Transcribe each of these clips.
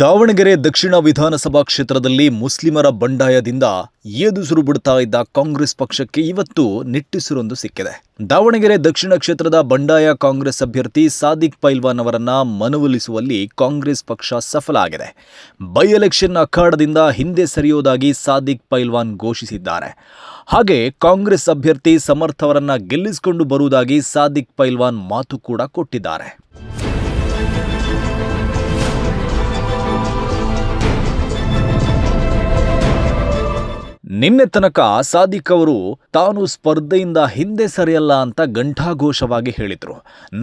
ದಾವಣಗೆರೆ ದಕ್ಷಿಣ ವಿಧಾನಸಭಾ ಕ್ಷೇತ್ರದಲ್ಲಿ ಮುಸ್ಲಿಮರ ಬಂಡಾಯದಿಂದ ಏದುಸಿರು ಬಿಡುತ್ತಾ ಇದ್ದ ಕಾಂಗ್ರೆಸ್ ಪಕ್ಷಕ್ಕೆ ಇವತ್ತು ನಿಟ್ಟುಸಿರೊಂದು ಸಿಕ್ಕಿದೆ. ದಾವಣಗೆರೆ ದಕ್ಷಿಣ ಕ್ಷೇತ್ರದ ಬಂಡಾಯ ಕಾಂಗ್ರೆಸ್ ಅಭ್ಯರ್ಥಿ ಸಾದಿಕ್ ಪೈಲ್ವಾನ್ ಅವರನ್ನ ಮನವೊಲಿಸುವಲ್ಲಿ ಕಾಂಗ್ರೆಸ್ ಪಕ್ಷ ಸಫಲ ಆಗಿದೆ. ಬೈ ಎಲೆಕ್ಷನ್ ಅಖಾಡದಿಂದ ಹಿಂದೆ ಸರಿಯೋದಾಗಿ ಸಾದಿಕ್ ಪೈಲ್ವಾನ್ ಘೋಷಿಸಿದ್ದಾರೆ. ಹಾಗೆ ಕಾಂಗ್ರೆಸ್ ಅಭ್ಯರ್ಥಿ ಸಮರ್ಥ್ ಅವರನ್ನ ಗೆಲ್ಲಿಸಿಕೊಂಡು ಬರುವುದಾಗಿ ಸಾದಿಕ್ ಪೈಲ್ವಾನ್ ಮಾತು ಕೂಡ ಕೊಟ್ಟಿದ್ದಾರೆ. ನಿನ್ನೆ ತನಕ ಸಾದಿಕ್ ಅವರು ತಾನು ಸ್ಪರ್ಧೆಯಿಂದ ಹಿಂದೆ ಸರಿಯಲ್ಲ ಅಂತ ಘಂಟಾಘೋಷವಾಗಿ ಹೇಳಿದ್ರು.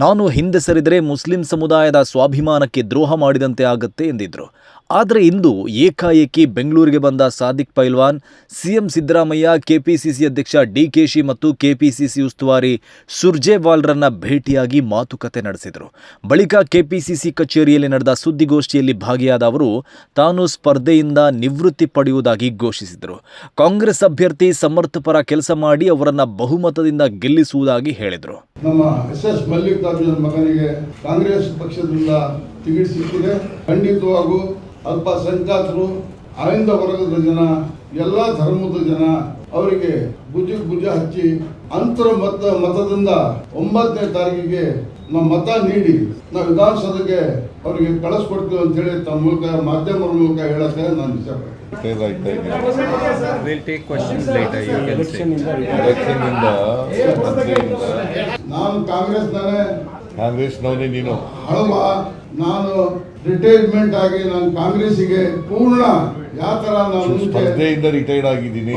ನಾನು ಹಿಂದೆ ಸರಿದರೆ ಮುಸ್ಲಿಂ ಸಮುದಾಯದ ಸ್ವಾಭಿಮಾನಕ್ಕೆ ದ್ರೋಹ ಮಾಡಿದಂತೆ ಆಗುತ್ತೆ ಎಂದಿದ್ರು. ಆದರೆ ಇಂದು ಏಕಾಏಕಿ ಬೆಂಗಳೂರಿಗೆ ಬಂದ ಸಾದಿಕ್ ಪೈಲ್ವಾನ್ ಸಿಎಂ ಸಿದ್ದರಾಮಯ್ಯ, ಕೆಪಿಸಿಸಿ ಅಧ್ಯಕ್ಷ ಡಿಕೆಶಿ ಮತ್ತು ಕೆಪಿಸಿಸಿ ಉಸ್ತುವಾರಿ ಸುರ್ಜೇವಾಲ್ರನ್ನ ಭೇಟಿಯಾಗಿ ಮಾತುಕತೆ ನಡೆಸಿದರು. ಬಳಿಕ ಕೆಪಿಸಿಸಿ ಕಚೇರಿಯಲ್ಲಿ ನಡೆದ ಸುದ್ದಿಗೋಷ್ಠಿಯಲ್ಲಿ ಭಾಗಿಯಾದ ಅವರು ತಾನು ಸ್ಪರ್ಧೆಯಿಂದ ನಿವೃತ್ತಿ ಪಡೆಯುವುದಾಗಿ ಘೋಷಿಸಿದರು. ಕಾಂಗ್ರೆಸ್ ಅಭ್ಯರ್ಥಿ ಸಮರ್ಥ್ ಪರ ಕೆಲಸ ಮಾಡಿ ಅವರನ್ನ ಬಹುಮತದಿಂದ ಗೆಲ್ಲಿಸುವುದಾಗಿ ಹೇಳಿದರು. ನಮ್ಮ ಎಸ್ ಮಲ್ಲಿಕಾರ್ಜುನ್ ಮಗನಿಗೆ ಕಾಂಗ್ರೆಸ್ ಪಕ್ಷದಿಂದ ಟಿಕೆಟ್ ಸಿಕ್ಕಿದೆ. ಖಂಡಿತವಾಗೂ ಅಲ್ಪಸಂಖ್ಯಾತರು, ಅಹಿಂದ ವರ್ಗದ ಜನ, ಎಲ್ಲ ಧರ್ಮದ ಜನ ಅವರಿಗೆ ಭುಜ ಹಚ್ಚಿ ಅಂತರ ಮತದಿಂದ 9ನೇ ತಾರೀಕಿಗೆ ನಾವು ಮತ ನೀಡಿ ನಾವು ವಿಧಾನಸಭೆಗೆ ಅವರಿಗೆ ಕಳಿಸ್ಕೊಡ್ತೀವಿ ಅಂತ ಹೇಳಿ ತಮ್ಮ ಮೂಲಕ ಮಾಧ್ಯಮದ ಮೂಲಕ ಹೇಳಕ್ಕೆ ನಾನು ಇಷ್ಟಪಡ್ತೀನಿ. ನಾನು ಕಾಂಗ್ರೆಸ್ನವನೇ, ನೀನು ಹಳವ. ನಾನು ರಿಟೈರ್ಮೆಂಟ್ ಆಗಿ ನಾನು ಕಾಂಗ್ರೆಸ್ಸಿಗೆ ಪೂರ್ಣ ಯಾವ ತರ ನಾನು ಸ್ಪರ್ಧೆಯಿಂದ ರಿಟೈರ್ಡ್ ಆಗಿದ್ದೀನಿ.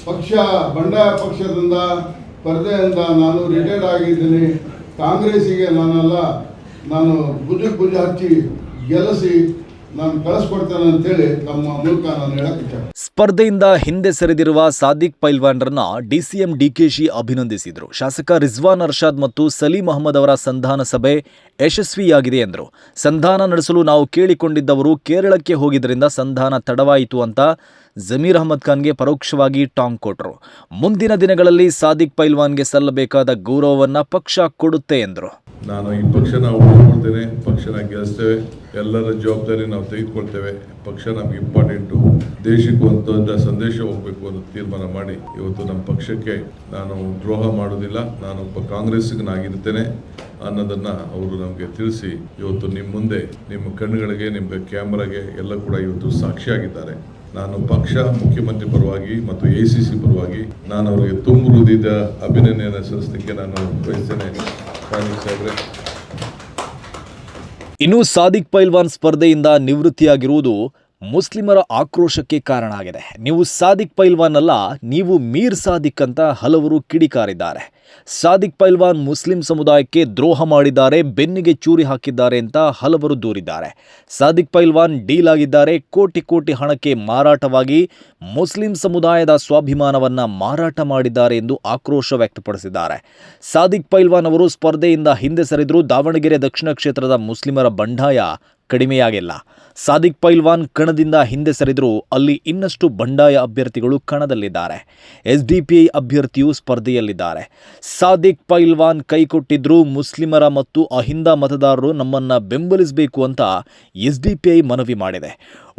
ಪಕ್ಷ ಬಂಡಾಯ ಪಕ್ಷದಿಂದ ಸ್ಪರ್ಧೆಯಿಂದ ನಾನು ರಿಟೈರ್ಡ್ ಆಗಿದ್ದೀನಿ. ಕಾಂಗ್ರೆಸ್ಸಿಗೆ ನಾನು ಭುಜ ಹಚ್ಚಿ ಗೆಲ್ಲಿಸಿ ನಾನು ಕಳಿಸ್ಕೊಡ್ತೇನೆ ಅಂತೇಳಿ ತಮ್ಮ ಮೂಲಕ ನಾನು ಹೇಳಕ್ಕೆ. ಸ್ಪರ್ಧೆಯಿಂದ ಹಿಂದೆ ಸರಿದಿರುವ ಸಾದಿಕ್ ಪೈಲ್ವಾನ್ರನ್ನ ಡಿಸಿಎಂ ಡಿಕೆಶಿ ಅಭಿನಂದಿಸಿದರು. ಶಾಸಕ ರಿಜ್ವಾನ್ ಅರ್ಷಾದ್ ಮತ್ತು ಸಲೀಂ ಅಹಮದ್ ಅವರ ಸಂಧಾನ ಸಭೆ ಯಶಸ್ವಿಯಾಗಿದೆ ಎಂದರು. ಸಂಧಾನ ನಡೆಸಲು ನಾವು ಕೇಳಿಕೊಂಡಿದ್ದವರು ಕೇರಳಕ್ಕೆ ಹೋಗಿದ್ದರಿಂದ ಸಂಧಾನ ತಡವಾಯಿತು ಅಂತ ಜಮೀರ್ ಅಹಮದ್ ಖಾನ್ಗೆ ಪರೋಕ್ಷವಾಗಿ ಟಾಂಗ್ ಕೊಟ್ಟರು. ಮುಂದಿನ ದಿನಗಳಲ್ಲಿ ಸಾದಿಕ್ ಪೈಲ್ವಾನ್ಗೆ ಸಲ್ಲಬೇಕಾದ ಗೌರವವನ್ನ ಪಕ್ಷ ಕೊಡುತ್ತೆ ಎಂದರು. ನಾನು ಈ ಪಕ್ಷನ ಉಳಿಸ್ಕೊಳ್ತೇನೆ, ಪಕ್ಷನ ಗೆಲ್ಲಿಸ್ತೇವೆ, ಎಲ್ಲರ ಜವಾಬ್ದಾರಿ ನಾವು ತೆಗೆದುಕೊಳ್ತೇವೆ. ಪಕ್ಷ ನಮ್ಗೆ ಇಂಪಾರ್ಟೆಂಟು, ದೇಶಕ್ಕೂ ಒಂದು ದೊಡ್ಡ ಸಂದೇಶ ಹೋಗಬೇಕು ಅಂತ ತೀರ್ಮಾನ ಮಾಡಿ ಇವತ್ತು ನಮ್ಮ ಪಕ್ಷಕ್ಕೆ ನಾನು ದ್ರೋಹ ಮಾಡೋದಿಲ್ಲ, ನಾನೊಬ್ಬ ಕಾಂಗ್ರೆಸ್ಸಿಗನಾಗಿರ್ತೇನೆ ಅನ್ನೋದನ್ನು ಅವರು ನಮಗೆ ತಿಳಿಸಿ ಇವತ್ತು ನಿಮ್ಮ ಮುಂದೆ, ನಿಮ್ಮ ಕಣ್ಣುಗಳಿಗೆ, ನಿಮ್ಮ ಕ್ಯಾಮ್ರಾಗೆ ಎಲ್ಲ ಕೂಡ ಇವತ್ತು ಸಾಕ್ಷಿಯಾಗಿದ್ದಾರೆ. ನಾನು ಪಕ್ಷ, ಮುಖ್ಯಮಂತ್ರಿ ಪರವಾಗಿ ಮತ್ತು ACC ಪರವಾಗಿ ನಾನು ಅವರಿಗೆ ತುಂಬ ಹೃದಯದ ಅಭಿನಂದನೆಯನ್ನು ಸಲ್ಲಿಸಲಿಕ್ಕೆ ನಾನು ಬಯಸ್ತೇನೆ. ಇನ್ನು ಸಾದಿಕ್ ಪೈಲ್ವಾನ್ ಸ್ಪರ್ಧೆಯಿಂದ ನಿವೃತ್ತಿಯಾಗಿರುವುದು ಮುಸ್ಲಿಮರ ಆಕ್ರೋಶಕ್ಕೆ ಕಾರಣ ಆಗಿದೆ. ನೀವು ಸಾದಿಕ್ ಪೈಲ್ವಾನ್ ಅಲ್ಲ, ನೀವು ಮೀರ್ ಸಾದಿಕ್ ಅಂತ ಹಲವರು ಕಿಡಿಕಾರಿದ್ದಾರೆ. ಸಾದಿಕ್ ಪೈಲ್ವಾನ್ ಮುಸ್ಲಿಂ ಸಮುದಾಯಕ್ಕೆ ದ್ರೋಹ ಮಾಡಿದ್ದಾರೆ, ಬೆನ್ನಿಗೆ ಚೂರಿ ಹಾಕಿದ್ದಾರೆ ಅಂತ ಹಲವರು ದೂರಿದ್ದಾರೆ. ಸಾದಿಕ್ ಪೈಲ್ವಾನ್ ಡೀಲ್ ಆಗಿದ್ದಾರೆ, ಕೋಟಿ ಹಣಕ್ಕೆ ಮಾರಾಟವಾಗಿ ಮುಸ್ಲಿಂ ಸಮುದಾಯದ ಸ್ವಾಭಿಮಾನವನ್ನ ಮಾರಾಟ ಮಾಡಿದ್ದಾರೆ ಎಂದು ಆಕ್ರೋಶ ವ್ಯಕ್ತಪಡಿಸಿದ್ದಾರೆ. ಸಾದಿಕ್ ಪೈಲ್ವಾನ್ ಅವರು ಸ್ಪರ್ಧೆಯಿಂದ ಹಿಂದೆ ಸರಿದರೂ ದಾವಣಗೆರೆ ದಕ್ಷಿಣ ಕ್ಷೇತ್ರದ ಮುಸ್ಲಿಮರ ಬಂಡಾಯ ಕಡಿಮೆಯಾಗಿಲ್ಲ. ಸಾದಿಕ್ ಪೈಲ್ವಾನ್ ಕಣದಿಂದ ಹಿಂದೆ ಸರಿದರೂ ಅಲ್ಲಿ ಇನ್ನಷ್ಟು ಬಂಡಾಯ ಅಭ್ಯರ್ಥಿಗಳು ಕಣದಲ್ಲಿದ್ದಾರೆ. SDPI ಅಭ್ಯರ್ಥಿಯು ಸ್ಪರ್ಧೆಯಲ್ಲಿದ್ದಾರೆ. ಸಾದಿಕ್ ಪೈಲ್ವಾನ್ ಕೈಕೊಟ್ಟಿದ್ರೂ ಮುಸ್ಲಿಮರ ಮತ್ತು ಅಹಿಂದ ಮತದಾರರು ನಮ್ಮನ್ನ ಬೆಂಬಲಿಸಬೇಕು ಅಂತ SDPI ಮನವಿ ಮಾಡಿದೆ.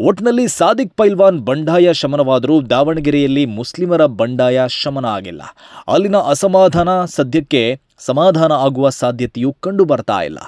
ಒಟ್ನಲ್ಲಿ ಸಾದಿಕ್ ಪೈಲ್ವಾನ್ ಬಂಡಾಯ ಶಮನವಾದರೂ ದಾವಣಗೆರೆಯಲ್ಲಿ ಮುಸ್ಲಿಮರ ಬಂಡಾಯ ಶಮನ ಆಗಿಲ್ಲ. ಅಲ್ಲಿನ ಅಸಮಾಧಾನ ಸದ್ಯಕ್ಕೆ ಸಮಾಧಾನ ಆಗುವ ಸಾಧ್ಯತೆಯೂ ಕಂಡು ಬರ್ತಾ ಇಲ್ಲ.